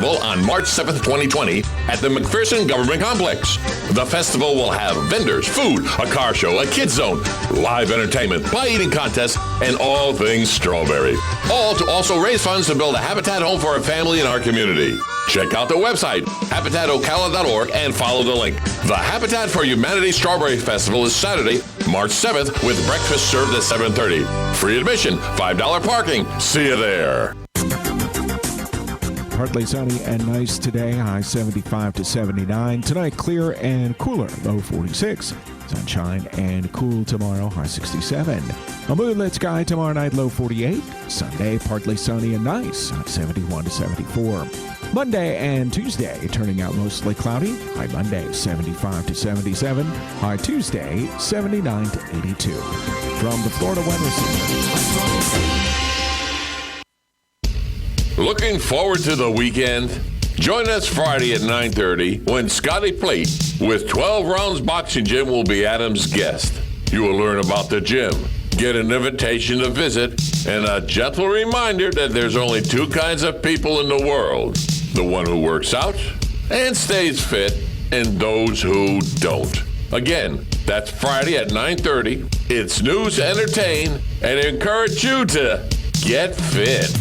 Festival on March 7th, 2020 at the McPherson Government Complex. The festival will have vendors, food, a car show, a kids zone, live entertainment, pie eating contest, and all things strawberry. All to also raise funds to build a Habitat home for a family in our community. Check out the website, habitatocala.org, and follow the link. The Habitat for Humanity Strawberry Festival is Saturday, March 7th, with breakfast served at 7:30. Free admission, $5 parking. See you there. Partly sunny and nice today, high 75 to 79. Tonight, clear and cooler, low 46. Sunshine and cool tomorrow, high 67. A moonlit sky tomorrow night, low 48. Sunday, partly sunny and nice, high 71 to 74. Monday and Tuesday, turning out mostly cloudy. High Monday, 75 to 77. High Tuesday, 79 to 82. From the Florida Weather Center. Looking forward to the weekend? Join us Friday at 9:30 when Scotty Plate with 12 Rounds Boxing Gym will be Adam's guest. You will learn about the gym, get an invitation to visit, and a gentle reminder that there's only two kinds of people in the world. The one who works out and stays fit, and those who don't. Again, that's Friday at 9:30. It's news to entertain and encourage you to get fit.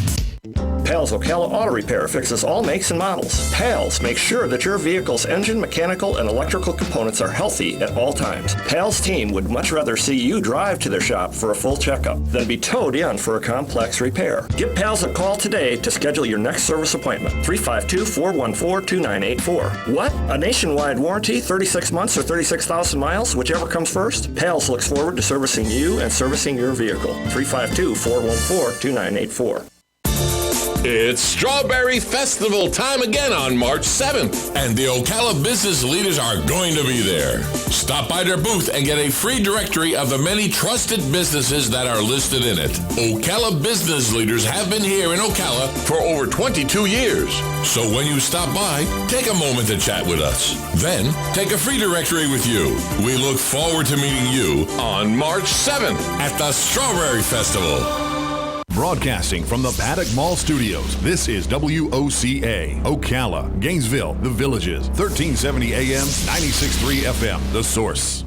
Pals Ocala Auto Repair fixes all makes and models. Pals makes sure that your vehicle's engine, mechanical, and electrical components are healthy at all times. Pals team would much rather see you drive to their shop for a full checkup than be towed in for a complex repair. Give Pals a call today to schedule your next service appointment. 352-414-2984. What? A nationwide warranty, 36 months or 36,000 miles, whichever comes first? Pals looks forward to servicing you and servicing your vehicle. 352-414-2984. It's Strawberry Festival time again on March 7th, and the Ocala business leaders are going to be there. Stop by their booth and get a free directory of the many trusted businesses that are listed in it. Ocala business leaders have been here in Ocala for over 22 years. So when you stop by, take a moment to chat with us. Then, take a free directory with you. We look forward to meeting you on March 7th at the Strawberry Festival. Broadcasting from the Paddock Mall Studios, this is WOCA, Ocala, Gainesville, The Villages, 1370 AM, 96.3 FM, The Source.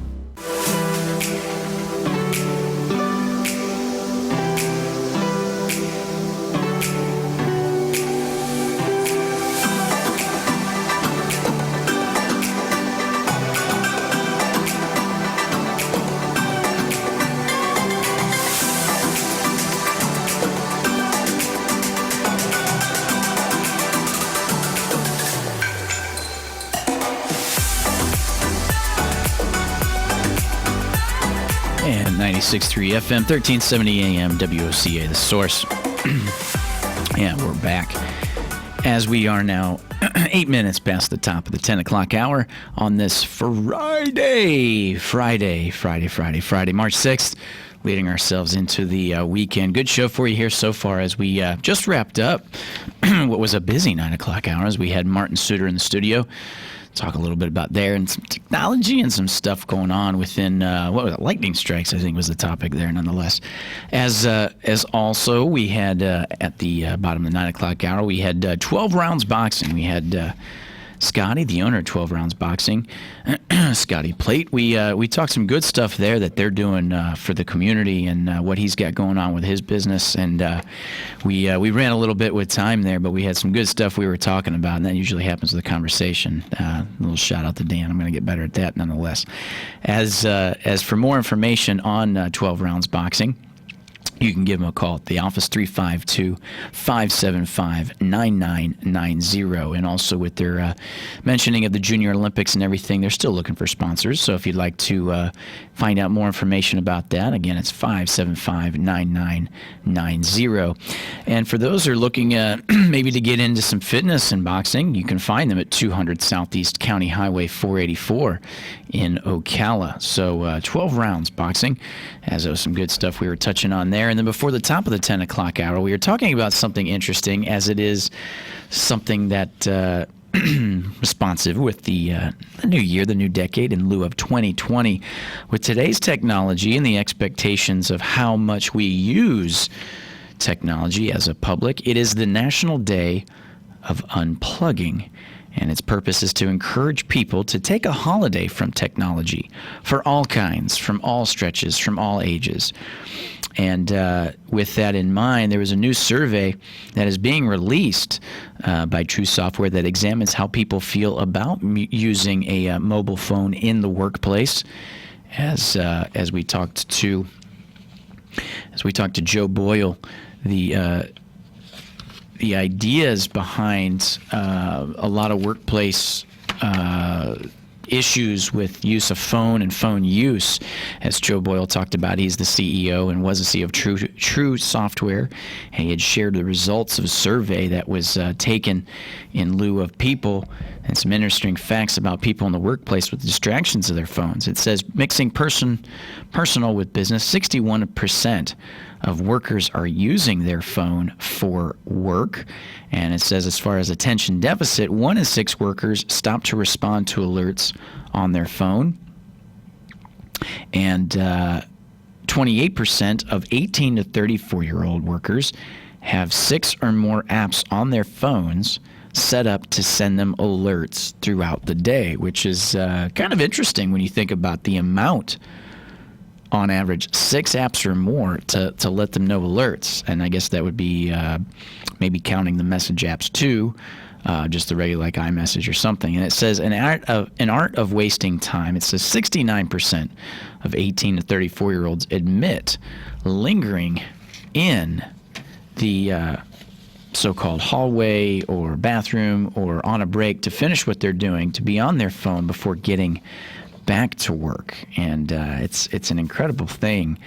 And 96.3 FM, 1370 AM, WOCA, The Source. Yeah, we're back. As we are now 8 minutes past the top of the 10 o'clock hour on this Friday, March 6th, leading ourselves into the weekend. Good show for you here so far as we just wrapped up what was a busy 9 o'clock hour as we had Martin Suter in the studio. Talk a little bit about there and some technology and some stuff going on within what was it? Lightning strikes, I think, was the topic there. Nonetheless, as also we had at the bottom of the 9 o'clock hour, we had 12 Rounds Boxing. We had Scotty, the owner of 12 Rounds Boxing, Scotty Plate. We talked some good stuff there that they're doing for the community and what he's got going on with his business. And we ran a little bit with time there, but we had some good stuff we were talking about, and that usually happens with the conversation. A little shout out to Dan. I'm going to get better at that nonetheless. As for more information on 12 Rounds Boxing, you can give them a call at the office, 352-575-9990. And also with their mentioning of the Junior Olympics and everything, they're still looking for sponsors. So if you'd like to find out more information about that, again, it's 575-9990. And for those who are looking maybe to get into some fitness and boxing, you can find them at 200 Southeast County Highway 484 in Ocala. So 12 Rounds Boxing, as there was some good stuff we were touching on there. And then before the top of the 10 o'clock hour, we were talking about something interesting, as it is something that responsive with the new year, the new decade, in lieu of 2020. With today's technology and the expectations of how much we use technology as a public, it is the National Day of unplugging. And its purpose is to encourage people to take a holiday from technology for all kinds, from all stretches, from all ages. And with that in mind, there was a new survey that is being released by True Software that examines how people feel about using a mobile phone in the workplace. As we talked to Joe Boyle, the ideas behind a lot of workplace issues with use of phone and phone use, as Joe Boyle talked about. He's the CEO and was the CEO of True Software, and he had shared the results of a survey that was taken in lieu of people, and some interesting facts about people in the workplace with distractions of their phones. It says mixing personal with business, 61% of workers are using their phone for work. And it says as far as attention deficit, 1 in 6 workers stop to respond to alerts on their phone. And 28% of 18 to 34-year-old workers have 6 or more apps on their phones set up to send them alerts throughout the day, which is kind of interesting when you think about the amount. On average, 6 apps or more to let them know alerts. And I guess that would be maybe counting the message apps too, just the regular like iMessage or something. And it says an art of wasting time. It says 69% of 18 to 34-year-olds admit lingering in the so-called hallway or bathroom or on a break to finish what they're doing, to be on their phone before getting back to work. And it's an incredible thing,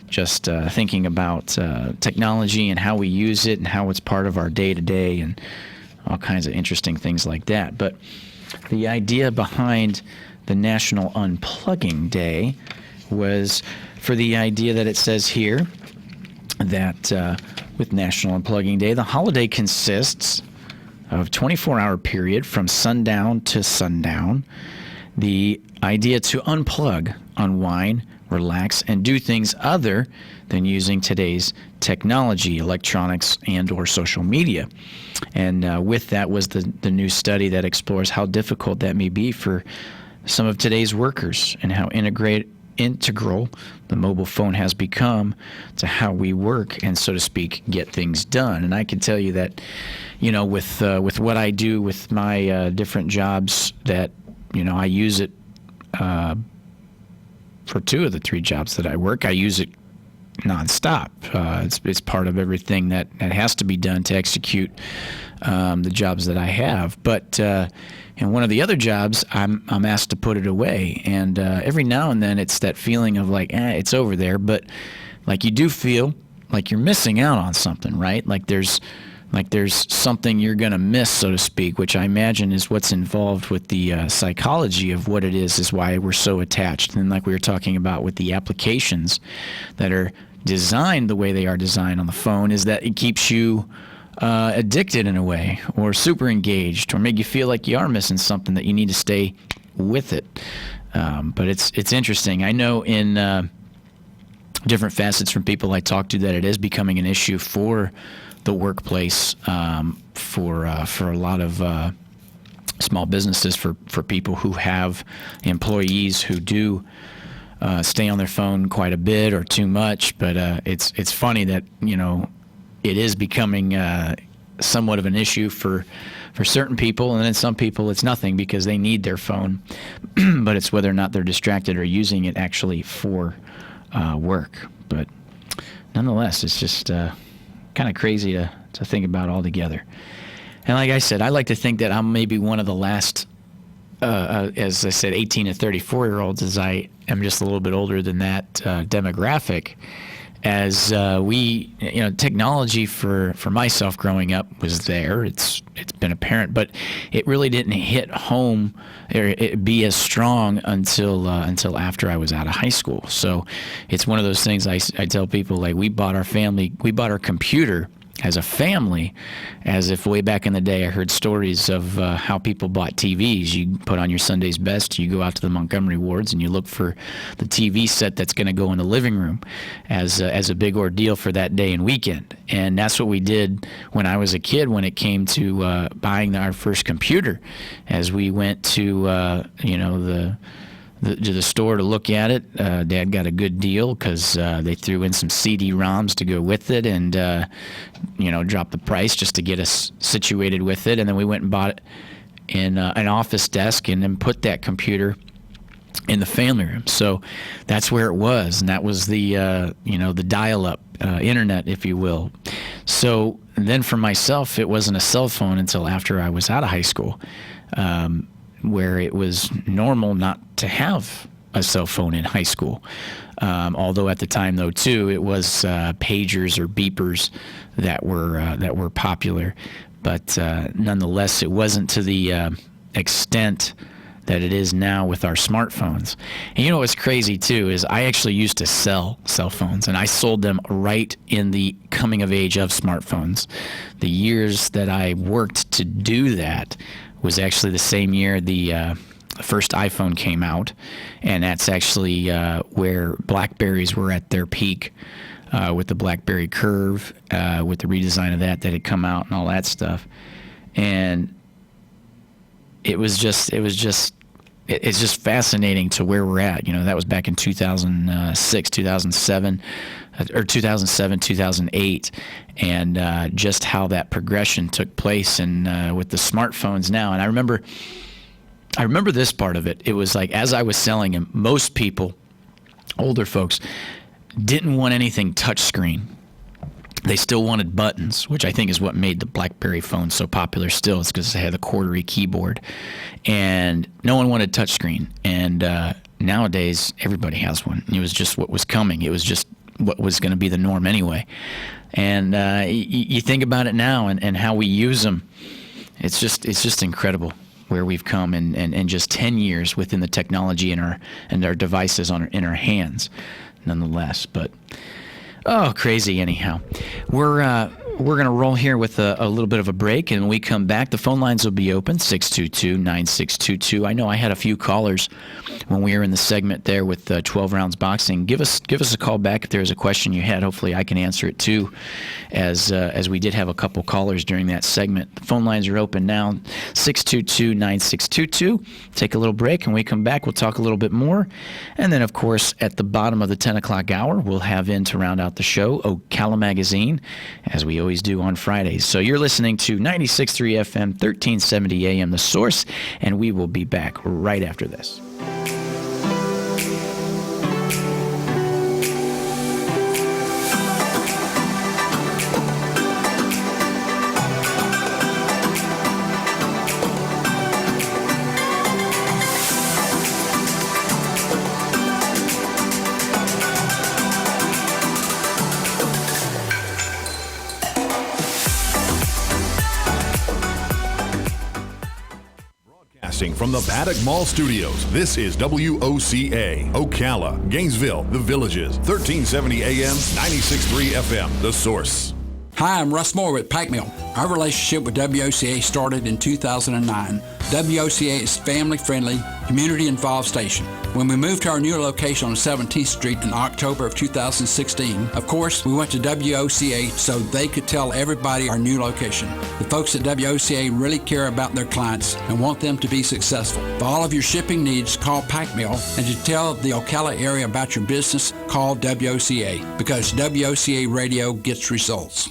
just thinking about technology and how we use it and how it's part of our day-to-day and all kinds of interesting things like that. But the idea behind the National Unplugging Day was for the idea that it says here that with National Unplugging Day, the holiday consists of a 24-hour period from sundown to sundown. The idea to unplug, unwind, relax, and do things other than using today's technology, electronics, and or social media. And with that was the new study that explores how difficult that may be for some of today's workers and how integral the mobile phone has become to how we work and, so to speak, get things done. And I can tell you that, with what I do with my different jobs, that I use it for 2 of the 3 jobs that I work. I use it nonstop. It's part of everything that has to be done to execute the jobs that I have. But in one of the other jobs, I'm asked to put it away, and every now and then it's that feeling of like, it's over there. But like you do feel like you're missing out on something, right? Like there's something you're going to miss, so to speak, which I imagine is what's involved with the psychology of what it is why we're so attached. And like we were talking about with the applications that are designed the way they are designed on the phone, is that it keeps you addicted in a way, or super engaged, or make you feel like you are missing something, that you need to stay with it. But it's interesting. I know in different facets from people I talk to that it is becoming an issue for the workplace, for a lot of small businesses, for people who have employees who do stay on their phone quite a bit or too much. But it's funny that it is becoming somewhat of an issue for certain people, and then some people it's nothing because they need their phone. But it's whether or not they're distracted or using it actually for work. But nonetheless, it's just kind of crazy to think about altogether. And like I said, I like to think that I'm maybe one of the last, as I said, 18 to 34-year-olds, as I am just a little bit older than that demographic, as technology for myself growing up was there. It's been apparent, but it really didn't hit home or be as strong until after I was out of high school. So it's one of those things I tell people, like we bought our computer as a family, as if way back in the day I heard stories of how people bought TVs. You put on your Sunday's best, you go out to the Montgomery wards, and you look for the TV set that's going to go in the living room as a big ordeal for that day and weekend. And that's what we did when I was a kid when it came to buying our first computer. As we went to the store to look at it, Dad got a good deal because they threw in some CD-ROMs to go with it, and dropped the price just to get us situated with it. And then we went and bought it in an office desk, and then put that computer in the family room. So that's where it was, and that was the the dial-up internet, if you will. So then for myself, it wasn't a cell phone until after I was out of high school. Where it was normal not to have a cell phone in high school. Although at the time, though, too, it was pagers or beepers that were popular. But nonetheless, it wasn't to the extent that it is now with our smartphones. And you know what's crazy, too, is I actually used to sell cell phones, and I sold them right in the coming of age of smartphones. The years that I worked to do that was actually the same year the first iPhone came out, and that's actually where BlackBerries were at their peak with the BlackBerry Curve, with the redesign of that had come out and all that stuff. And it's just fascinating to where we're at. That was back in 2006, 2007, or 2007, 2008, and just how that progression took place, and with the smartphones now. And I remember this part of it. It was like, as I was selling them, most people, older folks, didn't want anything touchscreen. They still wanted buttons, which I think is what made the BlackBerry phone so popular still. It's because it had a quartery keyboard. And no one wanted touchscreen. And nowadays, everybody has one. It was just what was coming. It was just what was going to be the norm anyway. And you think about it now and how we use them. It's just incredible where we've come in just 10 years within the technology and our devices in our hands, nonetheless. But crazy anyhow. We're going to roll here with a little bit of a break, and when we come back, the phone lines will be open, 622-9622. I know I had a few callers when we were in the segment there with 12 Rounds Boxing. Give us a call back if there's a question you had. Hopefully I can answer it too, as we did have a couple callers during that segment. The phone lines are open now, 622-9622. Take a little break, and when we come back, we'll talk a little bit more. And then, of course, at the bottom of the 10 o'clock hour, we'll have in to round out the show, Ocala Magazine, as we always do on Fridays. So you're listening to 96.3 FM, 1370 AM, The Source, and we will be back right after this. From the Paddock Mall Studios, this is WOCA, Ocala, Gainesville, The Villages, 1370 AM, 96.3 FM, The Source. Hi, I'm Russ Moore with Pike Mill. Our relationship with WOCA started in 2009. WOCA is family-friendly, community-involved station. When we moved to our new location on 17th Street in October of 2016, of course, we went to WOCA so they could tell everybody our new location. The folks at WOCA really care about their clients and want them to be successful. For all of your shipping needs, call Pike Mill, and to tell the Ocala area about your business, call WOCA, because WOCA radio gets results.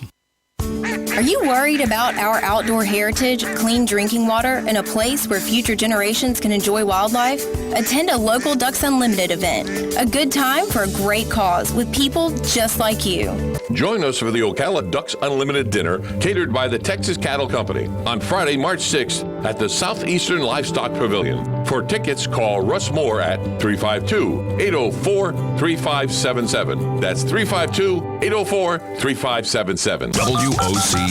Are you worried about our outdoor heritage, clean drinking water, and a place where future generations can enjoy wildlife? Attend a local Ducks Unlimited event. A good time for a great cause with people just like you. Join us for the Ocala Ducks Unlimited Dinner, catered by the Texas Cattle Company, on Friday, March 6th at the Southeastern Livestock Pavilion. For tickets, call Russ Moore at 352-804-3577. That's 352-804-3577. WOCA.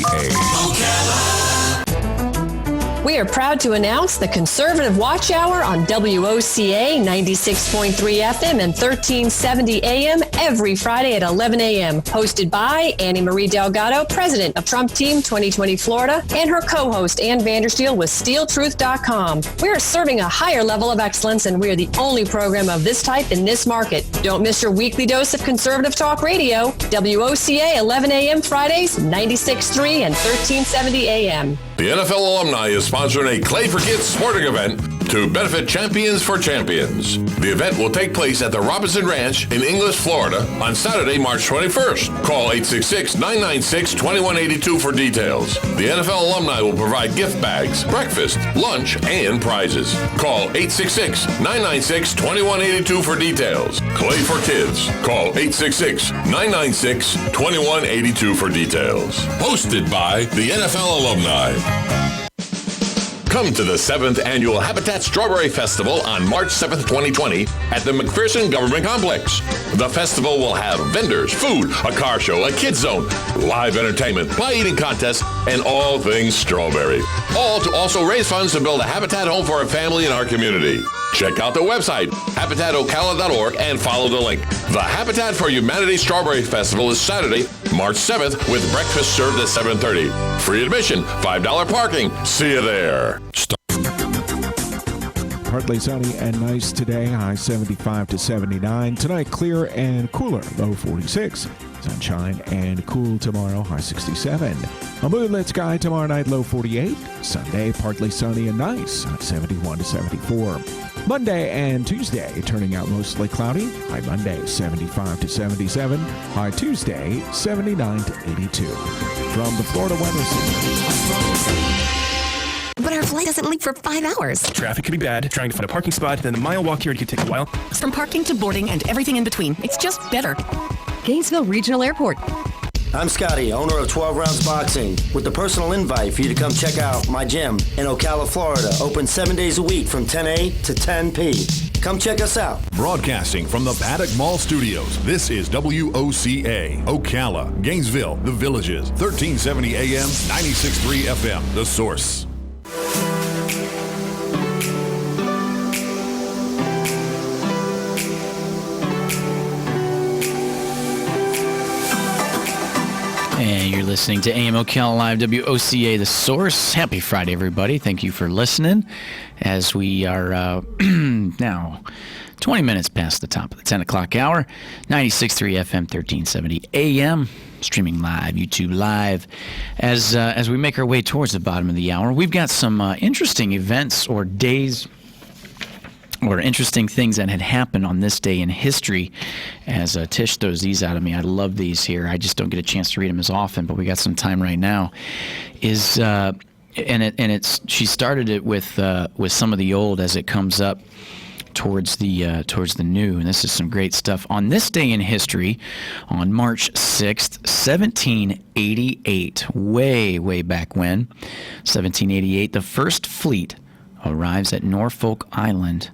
We are proud to announce the Conservative Watch Hour on WOCA 96.3 FM and 1370 AM every Friday at 11 a.m. Hosted by Annie Marie Delgado, president of Trump Team 2020 Florida, and her co-host Ann Vandersteel with SteelTruth.com. We are serving a higher level of excellence, and we are the only program of this type in this market. Don't miss your weekly dose of conservative talk radio. WOCA 11 a.m. Fridays, 96.3 and 1370 a.m. The NFL alumni is sponsoring a Clay for Kids sporting event to benefit Champions for Champions. The event will take place at the Robinson Ranch in Inglis, Florida on Saturday, March 21st. Call 866-996-2182 for details. The NFL alumni will provide gift bags, breakfast, lunch, and prizes. Call 866-996-2182 for details. Clay for Kids. Call 866-996-2182 for details. Hosted by the NFL alumni. Come to the 7th Annual Habitat Strawberry Festival on March 7th, 2020 at the McPherson Government Complex. The festival will have vendors, food, a car show, a kids zone, live entertainment, pie eating contests, and all things strawberry. All to also raise funds to build a habitat home for a family in our community. Check out the website, habitatocala.org, and follow the link. The Habitat for Humanity Strawberry Festival is Saturday, March 7th, with breakfast served at 7:30. Free admission, $5 parking. See you there. Partly sunny and nice today, high 75 to 79. Tonight, clear and cooler, low 46. Sunshine and cool tomorrow, high 67. A moonlit sky tomorrow night, low 48. Sunday, partly sunny and nice, high 71 to 74. Monday and Tuesday, turning out mostly cloudy. High Monday, 75 to 77. High Tuesday, 79 to 82. From the Florida Weather Center. But our flight doesn't leave for 5 hours. Traffic could be bad. Trying to find a parking spot, then the mile walk here could take a while. From parking to boarding and everything in between, it's just better. Gainesville Regional Airport. I'm Scotty, owner of 12 Rounds Boxing, with a personal invite for you to come check out my gym in Ocala, Florida. Open 7 days a week from 10 a to 10 p. Come check us out. Broadcasting from the Paddock Mall Studios, this is WOCA, Ocala, Gainesville, The Villages, 1370 AM, 96.3 FM, The Source. And you're listening to AM Ocala Live, WOCA, The Source. Happy Friday, everybody. Thank you for listening as we are now 20 minutes past the top of the 10 o'clock hour, 96.3 FM, 1370 AM, streaming live, YouTube Live. As we make our way towards the bottom of the hour, we've got some interesting events or days or interesting things that had happened on this day in history. As Tish throws these out of me, I love these here. I just don't get a chance to read them as often, but we got some time right now. She started it with some of the old as it comes up towards the new, and this is some great stuff. On this day in history, on March 6th, 1788, way back when, 1788, the first fleet arrives at Norfolk Island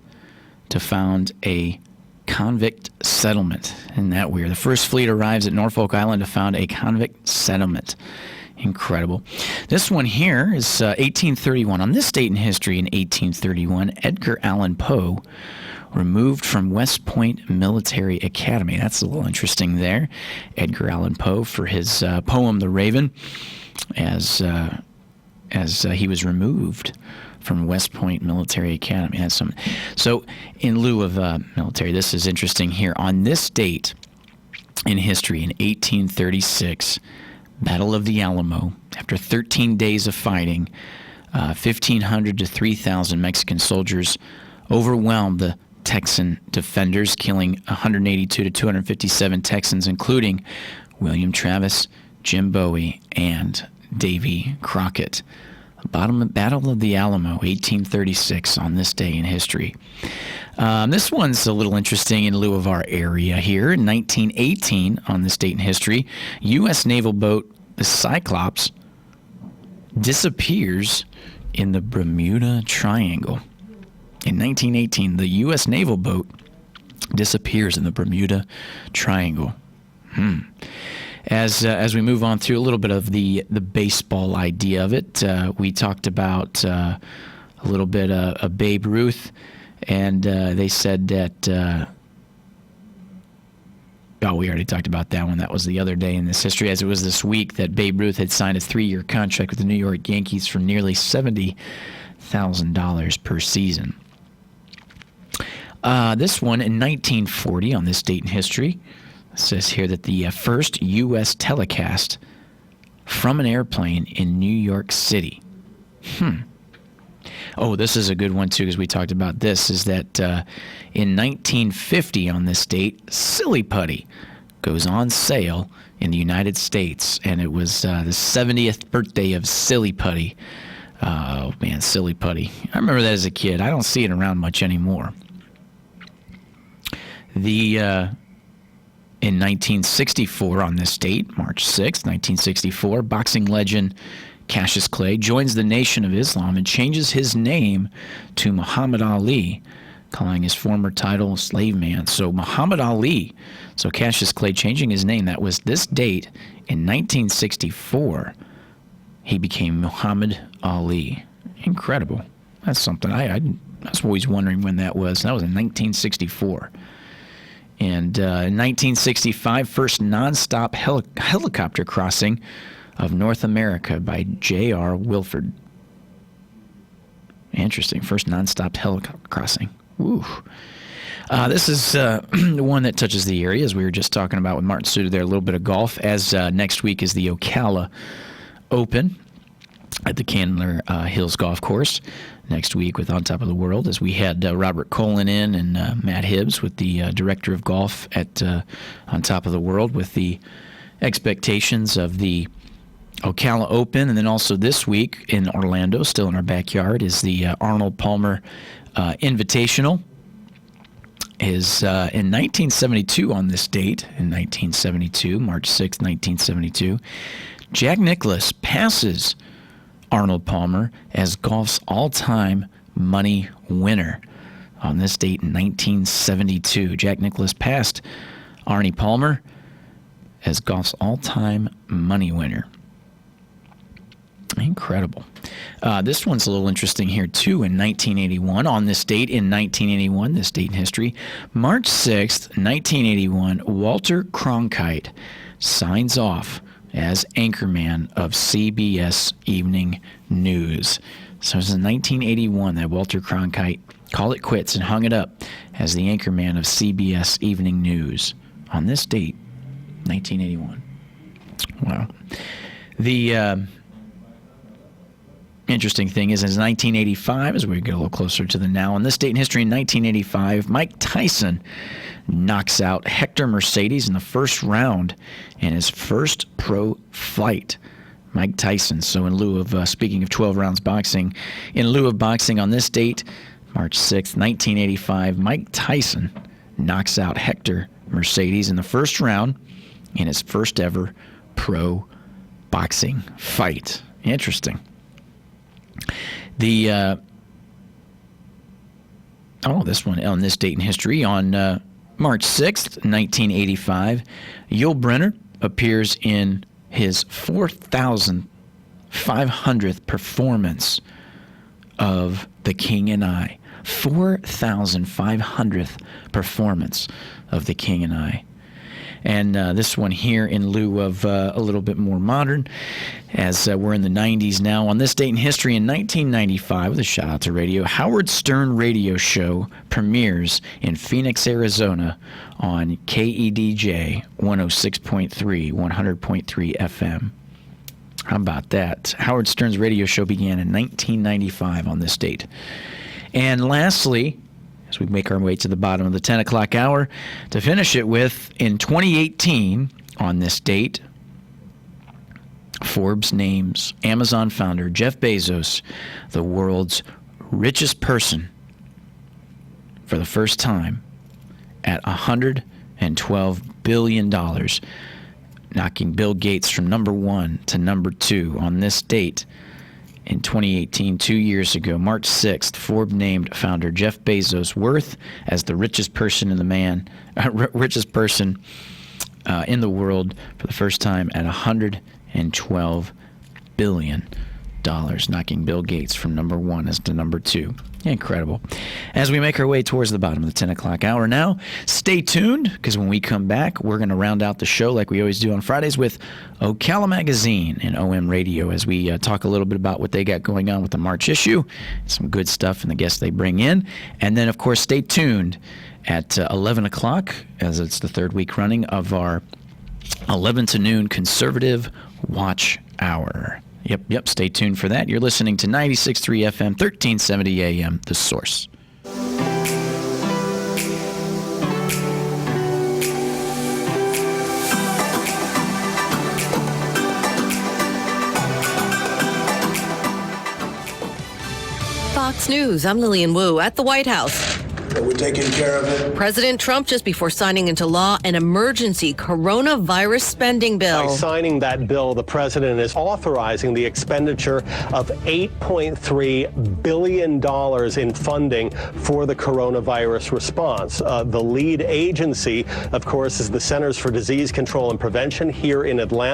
to found a convict settlement. Isn't that weird? The first fleet arrives at Norfolk Island to found a convict settlement. Incredible. This one here is 1831. On this date in history, in 1831, Edgar Allan Poe removed from West Point Military Academy. That's a little interesting there. Edgar Allan Poe for his poem, The Raven, as he was removed from West Point Military Academy. That's some. So, in lieu of military, this is interesting here. On this date in history, in 1836, Battle of the Alamo. After 13 days of fighting, 1,500 to 3,000 Mexican soldiers overwhelmed the Texan defenders, killing 182 to 257 Texans, including William Travis, Jim Bowie, and Davy Crockett. Battle of the Alamo, 1836, on this day in history. This one's a little interesting in lieu of our area here. In 1918, on this date in history, U.S. naval boat, the Cyclops, disappears in the Bermuda Triangle. In 1918, the U.S. naval boat disappears in the Bermuda Triangle. As we move on through a little bit of the baseball idea of it, we talked about a little bit of Babe Ruth, and they said that. We already talked about that one. That was the other day in this history, as it was this week that Babe Ruth had signed a 3-year contract with the New York Yankees for nearly $70,000 per season. This one in 1940, on this date in history, says here that the first U.S. telecast from an airplane in New York City. Oh, this is a good one, too, because we talked about this, is that in 1950, on this date, Silly Putty goes on sale in the United States, and it was the 70th birthday of Silly Putty. Oh, man, Silly Putty. I remember that as a kid. I don't see it around much anymore. In 1964, on this date, March 6th, 1964, boxing legend Cassius Clay joins the Nation of Islam and changes his name to Muhammad Ali, calling his former title Slave Man. So Muhammad Ali, so Cassius Clay changing his name, that was this date in 1964, he became Muhammad Ali. Incredible. That's something. I was always wondering when that was. That was in 1964. And in 1965, first nonstop helicopter crossing of North America by J.R. Wilford. Interesting. First nonstop helicopter crossing. Ooh. This is the one that touches the area, as we were just talking about with Martin Suter there, a little bit of golf, as next week is the Ocala Open at the Candler Hills Golf Course. Next week with On Top of the World, as we had Robert Colin in and Matt Hibbs with the director of golf at On Top of the World, with the expectations of the Ocala Open. And then also this week in Orlando, still in our backyard, is the Arnold Palmer Invitational. Is in 1972, on this date, in 1972, March 6, 1972, Jack Nicklaus passes Arnold Palmer as golf's all-time money winner. On this date in 1972, Jack Nicklaus passed Arnie Palmer as golf's all-time money winner. Incredible. This one's a little interesting here, too, in 1981. On this date in 1981, this date in history, March 6th, 1981, Walter Cronkite signs off as anchorman of CBS Evening News. So it was in 1981 that Walter Cronkite called it quits and hung it up as the anchorman of CBS Evening News. On this date, 1981. Wow. The interesting thing is, in 1985, as we get a little closer to the now, on this date in history, in 1985, Mike Tyson knocks out Hector Mercedes in the first round in his first pro fight. Mike Tyson. So in lieu of, speaking of 12 rounds boxing, in lieu of boxing on this date, March 6th, 1985, Mike Tyson knocks out Hector Mercedes in the first round in his first ever pro boxing fight. Interesting. The this one on this date in history, on March 6th, 1985, Yul Brynner appears in his 4,500th performance of The King and I. 4,500th performance of The King and I. And this one here in lieu of a little bit more modern, as we're in the 90s now. On this date in history, in 1995, with a shout out to radio, Howard Stern radio show premieres in Phoenix, Arizona on KEDJ 106.3, 100.3 FM. How about that? Howard Stern's radio show began in 1995 on this date. And lastly, as we make our way to the bottom of the 10 o'clock hour, to finish it with, in 2018, on this date, Forbes names Amazon founder Jeff Bezos the world's richest person for the first time at $112 billion, knocking Bill Gates from number 1 to number 2 on this date. In 2018, 2 years ago, March 6th, Forbes named founder Jeff Bezos' worth as the richest person in the world for the first time at $112 billion, knocking Bill Gates from number 1 as to number 2. Incredible. As we make our way towards the bottom of the 10 o'clock hour now, stay tuned, because when we come back, we're going to round out the show like we always do on Fridays with Ocala Magazine and OM Radio as we talk a little bit about what they got going on with the March issue, some good stuff and the guests they bring in. And then, of course, stay tuned at 11 o'clock, as it's the third week running of our 11 to noon Conservative Watch Hour. Yep. Stay tuned for that. You're listening to 96.3 FM, 1370 AM, The Source. Fox News, I'm Lillian Wu at the White House. We're taking care of it. President Trump, just before signing into law an emergency coronavirus spending bill. By signing that bill, the president is authorizing the expenditure of $8.3 billion in funding for the coronavirus response. The lead agency, of course, is the Centers for Disease Control and Prevention here in Atlanta.